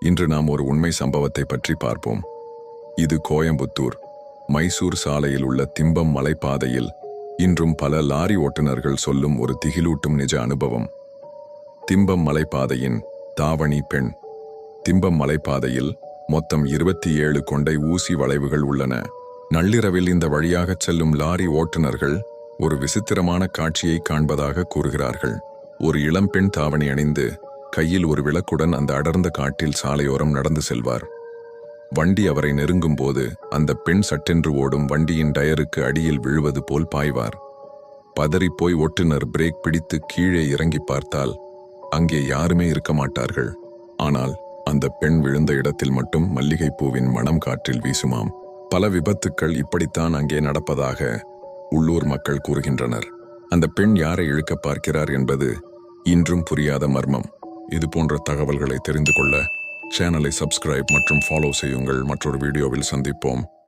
இன்று நாம் ஒரு உண்மை சம்பவத்தை பற்றி பார்ப்போம். இது கோயம்புத்தூர் மைசூர் சாலையில் உள்ள திம்பம் மலைப்பாதையில் இன்றும் பல லாரி ஓட்டுநர்கள் சொல்லும் ஒரு திகிலூட்டும் நிஜ அனுபவம். திம்பம் மலைப்பாதையின் தாவணி பெண். திம்பம் மலைப்பாதையில் மொத்தம் 27 கொண்டை ஊசி வளைவுகள் உள்ளன. நள்ளிரவில் இந்த வழியாகச் செல்லும் லாரி ஓட்டுநர்கள் ஒரு விசித்திரமான காட்சியை காண்பதாக கூறுகிறார்கள். ஒரு இளம்பெண் தாவணி அணிந்து கையில் ஒரு விளக்குடன் அந்த அடர்ந்த காட்டில் சாலையோரம் நடந்து செல்வார். வண்டி அவரை நெருங்கும் போது அந்த பெண் சட்டென்று ஓடும் வண்டியின் டயருக்கு அடியில் விழுவது போல் பாய்வார். பதறிப்போய் ஓட்டுநர் பிரேக் பிடித்து கீழே இறங்கி பார்த்தால் அங்கே யாருமே இருக்க மாட்டார்கள். ஆனால் அந்த பெண் விழுந்த இடத்தில் மட்டும் மல்லிகைப்பூவின் மணம் காற்றில் வீசுமாம். பல விபத்துக்கள் இப்படித்தான் அங்கே நடப்பதாக உள்ளூர் மக்கள் கூறுகின்றனர். அந்த பெண் யாரை இழுக்க பார்க்கிறார் என்பது இன்றும் புரியாத மர்மம். இது போன்ற தகவல்களை தெரிந்து கொள்ள சேனலை சப்ஸ்கிரைப் மற்றும் ஃபாலோ செய்யுங்கள். மற்றொரு வீடியோவில் சந்திப்போம்.